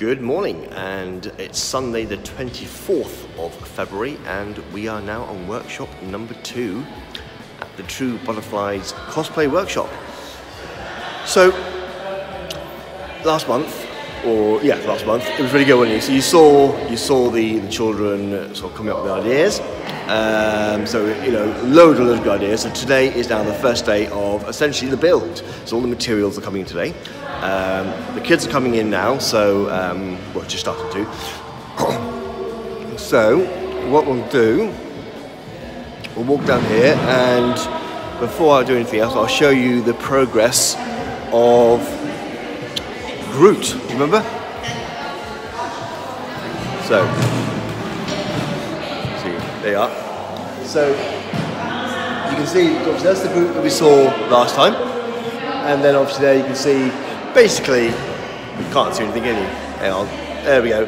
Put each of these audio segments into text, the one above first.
Good morning, and it's Sunday the 24th of February, and we are now on workshop number 2 at the True Butterflies Cosplay workshop. So, last month, it was really good, wasn't it? So you saw the children sort of coming up with ideas. Loads of good ideas. So today is now the first day of essentially the build. So all the materials are coming in today. The kids are coming in now, so just started to. So what we'll do, we'll walk down here, and before I do anything else, I'll show you the progress of Groot. Do you remember? So, see, there you are. So you can see, obviously, that's the Groot that we saw last time, and then obviously there you can see. Basically, we can't see anything, can you? Hang on, there we go.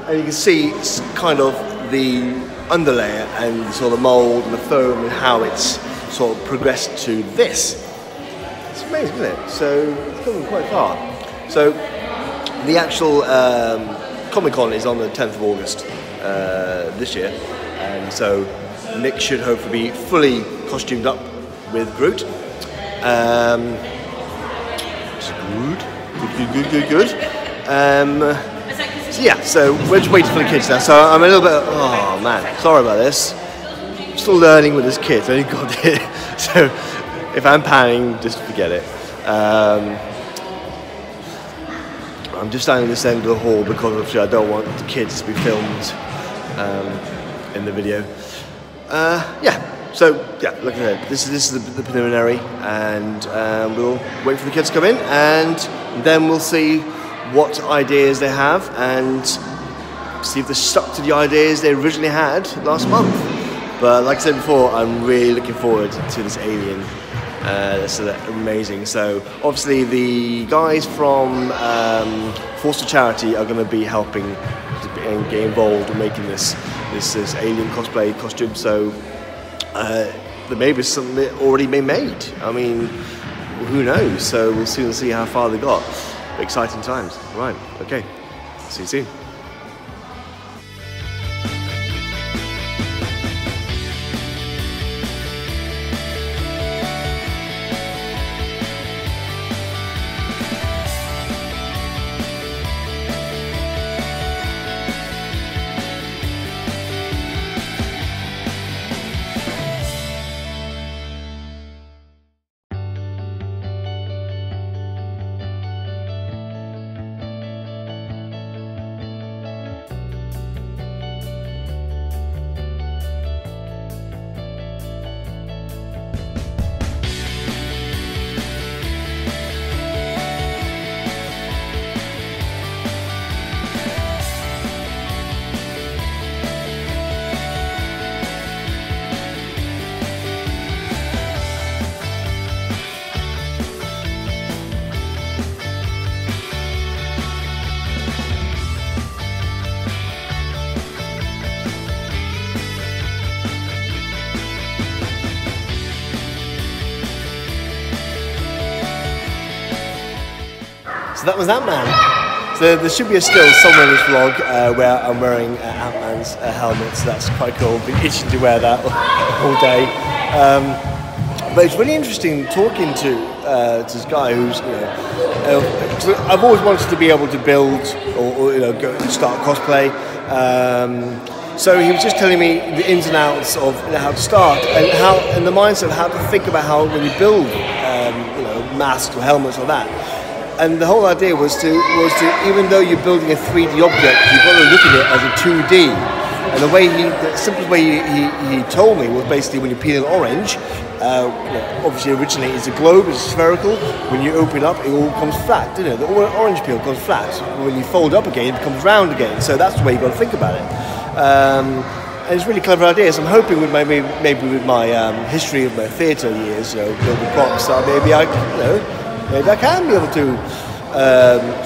And you can see it's kind of the underlayer and sort of the mould and the foam and how it's sort of progressed to this. It's amazing, isn't it? So it's coming quite far. So the actual Comic-Con is on the 10th of August this year, and so Nick should hopefully be fully costumed up with Groot. Good. So we're just waiting for the kids now. So I'm a little bit, oh man, sorry about this. I'm still learning with this kid, I only got it. So if I'm panicking, just forget it. I'm just standing at this end of the hall because obviously I don't want the kids to be filmed in the video. Look at it. This is the preliminary, and we'll wait for the kids to come in, and then we'll see what ideas they have and see if they're stuck to the ideas they originally had last month. But like I said before, I'm really looking forward to this alien. That's amazing. So obviously the guys from Force to Charity are going to be helping and get involved in making this alien cosplay costume. So there may be something that already been made. I mean, who knows? So we'll soon see how far they got. Exciting times. Right, okay. See you soon. So that was that man. So there should be a still somewhere in this vlog where I'm wearing Ant-Man's helmet, so that's quite cool. I've been itching to wear that all day. But it's really interesting talking to this guy who's, I've always wanted to be able to build or go and start cosplay. So he was just telling me the ins and outs of how to start and the mindset of how to think about how when you build masks or helmets or that. And the whole idea was to even though you're building a 3D object, you've got to look at it as a 2D. And the simplest way he told me was basically when you peel an orange, obviously originally it's a globe, it's spherical. When you open it up, it all comes flat. The orange peel comes flat. When you fold up again, it becomes round again. So that's the way you've got to think about it. And it's a really clever idea. So I'm hoping with maybe with my history of my theatre years, building props, maybe I can be able to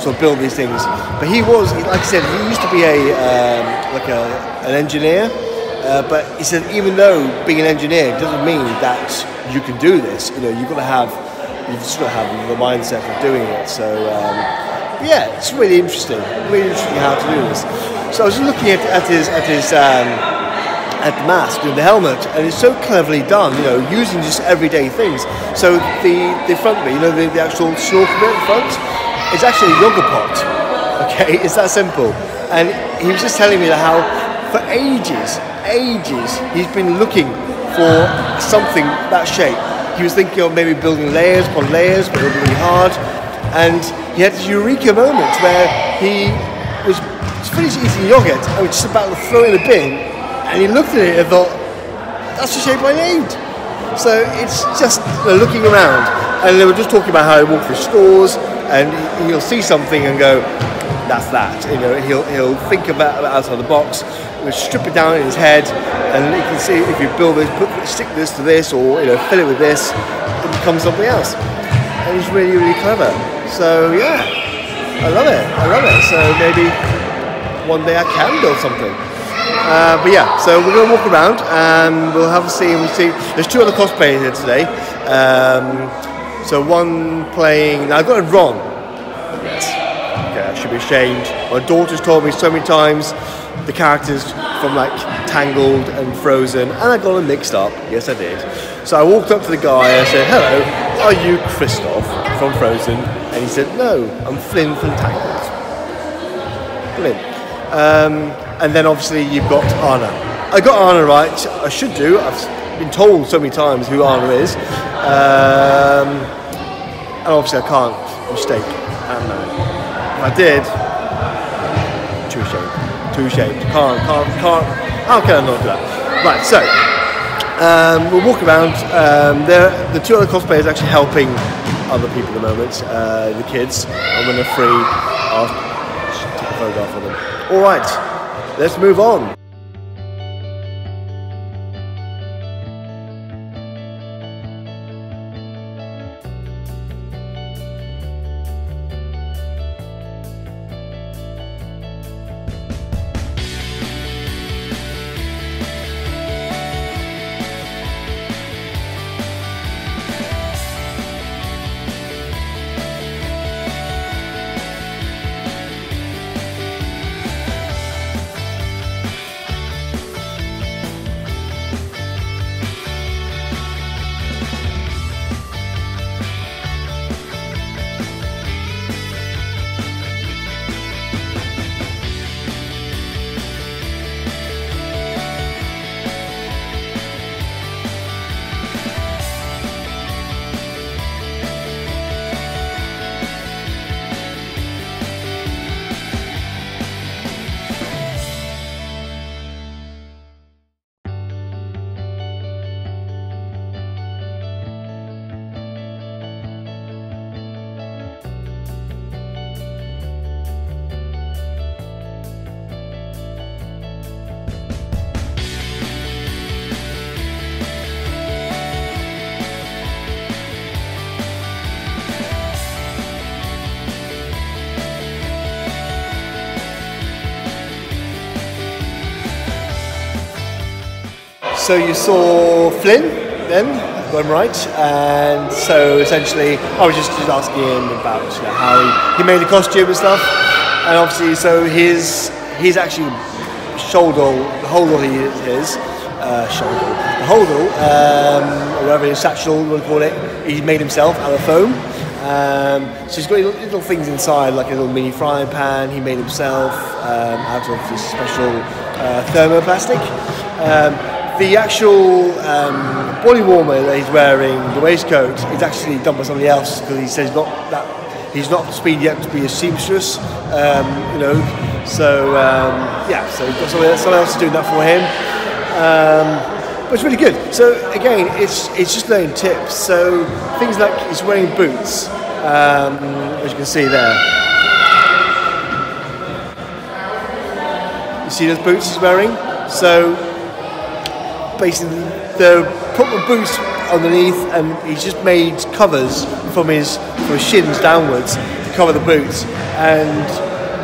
sort of build these things. But he was, like I said, he used to be an engineer. But he said, even though being an engineer doesn't mean that you can do this. You've just got to have the mindset of doing it. So yeah, it's really interesting how to do this. So I was looking at the mask and the helmet, and it's so cleverly done, you know, using just everyday things. So the front bit, you know, the actual snorkel bit in front, it's actually a yoga pot. Okay, it's that simple. And he was just telling me that how for ages he's been looking for something that shape. He was thinking of maybe building layers upon layers, but it was really hard. And he had this eureka moment where he was finished eating yogurt and was just about to throw it in the bin, and he looked at it and thought, that's the shape I need. So it's just looking around, and they were just talking about how he walked through stores, and he'll see something and go, that's that. You know, he'll think about outside the box, he'll strip it down in his head, and you can see if you build this, stick this to this, or you know, fill it with this, it becomes something else. And he's really, really clever. So yeah, I love it. So maybe one day I can build something. But yeah, so we're going to walk around and we'll have a see. And we'll see. There's 2 other cosplayers here today. So one playing. Now I've got a Ron. Yes. Okay, I should be ashamed. My daughter's told me so many times the characters from like Tangled and Frozen, and I got them mixed up. Yes, I did. So I walked up to the guy and I said, "Hello, are you Kristoff from Frozen?" And he said, "No, I'm Flynn from Tangled." Flynn. And then obviously you've got Anna. I got Anna right. I should do. I've been told so many times who Anna is. And obviously I can't mistake Anna. If I did, too ashamed. Can't. How can I not do that? Right, so we'll walk around. The 2 other cosplayers are actually helping other people at the moment, the kids. And when they're free, I'll take a photograph of them. All right, let's move on. So you saw Flynn then, if I'm right, and so essentially I was just asking him about how he made the costume and stuff, and obviously so his actually the holdall or whatever his satchel you want to call it, he made himself out of foam. So he's got little things inside, like a little mini frying pan. He made himself out of this special thermoplastic. The actual body warmer that he's wearing, the waistcoat, is actually done by somebody else because he says he's not speed yet to be a seamstress, So yeah, so he's got someone else doing that for him. But it's really good. So again, it's just learning tips. So things like he's wearing boots, as you can see there. You see those boots he's wearing? So basically, they're proper boots underneath, and he's just made covers from his shins downwards to cover the boots, and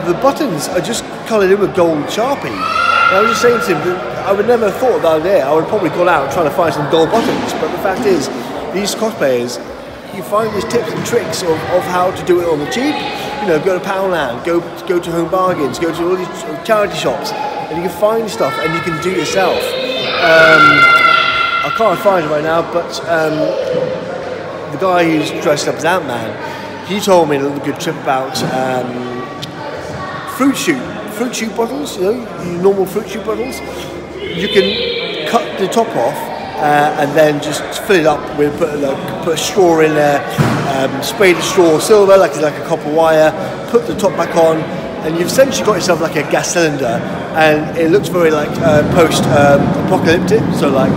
the buttons are just coloured in with gold Sharpie. And I was just saying to him that I would never have thought of that idea. I would have probably gone out trying to find some gold buttons, but the fact is, these cosplayers, you find these tips and tricks of how to do it on the cheap, you know, go to Poundland, go to Home Bargains, go to all these charity shops, and you can find stuff and you can do it yourself. I can't find it right now, but the guy who's dressed up as Ant-Man, he told me a little good trip about fruit shoot bottles, you know, normal fruit shoot bottles. You can cut the top off and then just fill it up with, put a straw in there, spray the straw silver like a copper wire, put the top back on, and you've essentially got yourself like a gas cylinder, and it looks very like post-apocalyptic, so like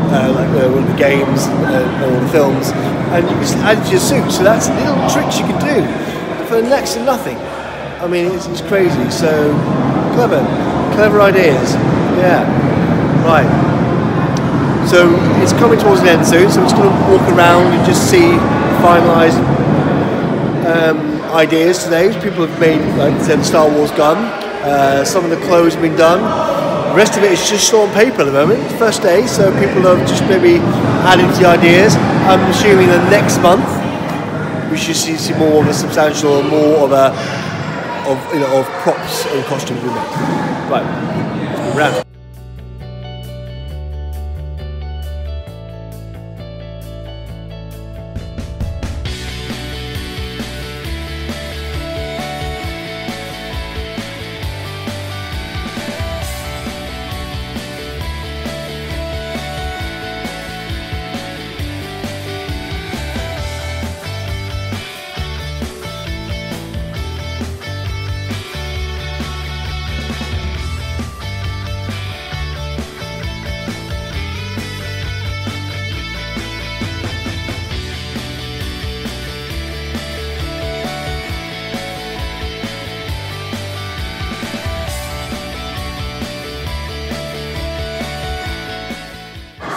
one of the games and all the films, and you just add it to your suit. So that's little tricks you can do for next to nothing. I mean, it's crazy. So clever ideas. Yeah, right. So it's coming towards an end soon. So I'm just going to walk around and just see finalised ideas today. People have made, like I said, the Star Wars gun. Some of the clothes have been done. The rest of it is just still on paper at the moment. It's the first day, so people have just maybe added to the ideas. I'm assuming that next month we should see more of a substantial, more of props and costumes we make. Right, let's move around.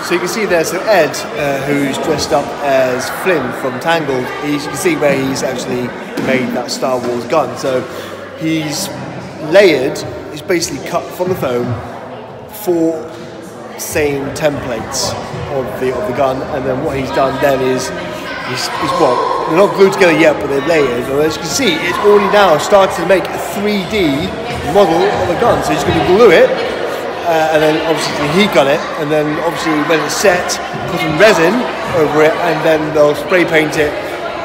So you can see there's Ed, who's dressed up as Flynn from Tangled. You can see where he's actually made that Star Wars gun. So he's layered, he's basically cut from the foam 4 same templates of the gun, and then what he's done then is well, they're not glued together yet, but they're layered. And as you can see, it's already now started to make a 3D model of a gun. So he's going to glue it. And then obviously heat gun it, and then obviously when it's set, put some resin over it, and then they'll spray paint it,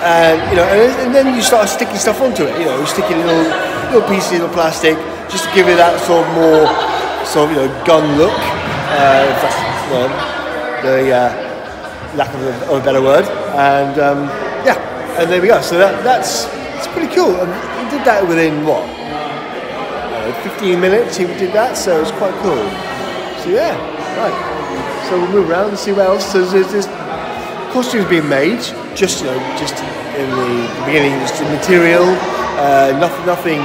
and you know, and then you start sticking stuff onto it. You know, sticking little pieces of plastic just to give it that sort of more gun look. If that's the lack of a better word. And yeah, and there we go. So that's pretty cool. And he did that within what? 15 minutes he did that, so it's quite cool. So yeah, right. So we'll move around and see what else. So there's costumes being made, just in the beginning, just the material, nothing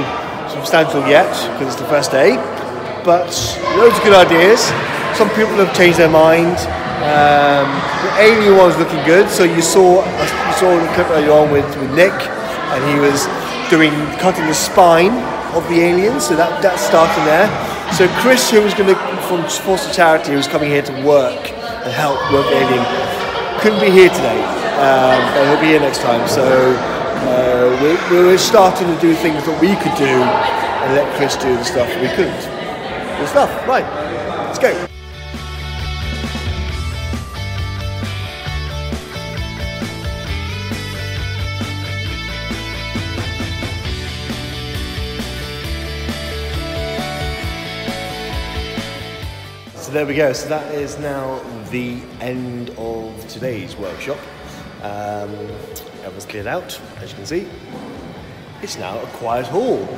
substantial yet because it's the first day. But loads of good ideas. Some people have changed their mind. The alien one's looking good. So you saw the clip earlier on with Nick, and he was cutting the spine of the alien, so that's starting there. So Chris, who was from Force of Charity, who was coming here to work and help work the alien, couldn't be here today, but he'll be here next time. So we're starting to do things that we could do and let Chris do the stuff that we couldn't. Good stuff, right, let's go. So there we go, so that is now the end of today's workshop. Everyone's cleared out, as you can see. It's now a quiet hall.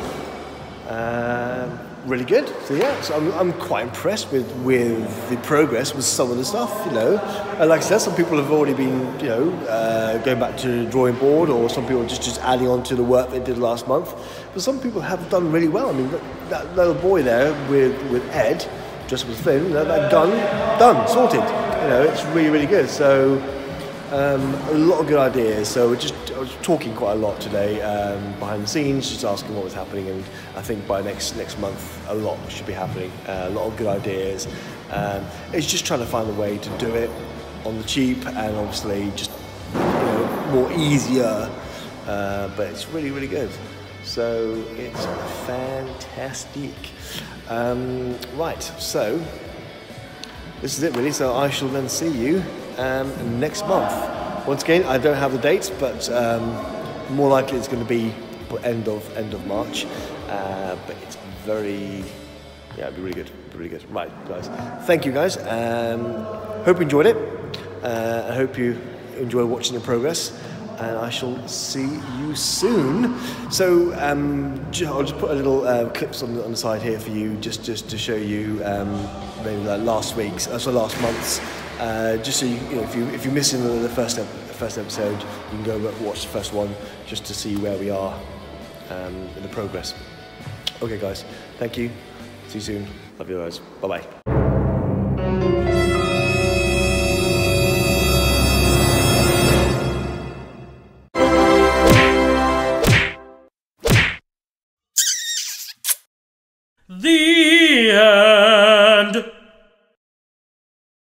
Really good, so yeah, so I'm quite impressed with the progress with some of the stuff, you know. Like I said, some people have already been, you know, going back to the drawing board, or some people just adding on to the work they did last month. But some people have done really well. I mean, that little boy there with Ed, just with Flynn, that gun, done, sorted. You know, it's really good. So a lot of good ideas. So I was talking quite a lot today behind the scenes, just asking what was happening, and I think by next month a lot should be happening. A lot of good ideas. It's just trying to find a way to do it on the cheap, and obviously just, you know, more easier. But it's really good. So it's fantastic. Right, so this is it really. So I shall then see you next month. Once again, I don't have the dates, but more likely it's going to be end of March. But it's very, yeah, it'll be really good, really good. Right, guys. Thank you, guys. Hope you enjoyed it. I hope you enjoy watching the progress. And I shall see you soon. So I'll just put a little clips on the side here for you, just to show you maybe like last week's, last month's, just so you know, if you're missing the first episode, you can go watch the first one just to see where we are in the progress. Okay, guys, thank you. See you soon. Love you guys. Bye bye. The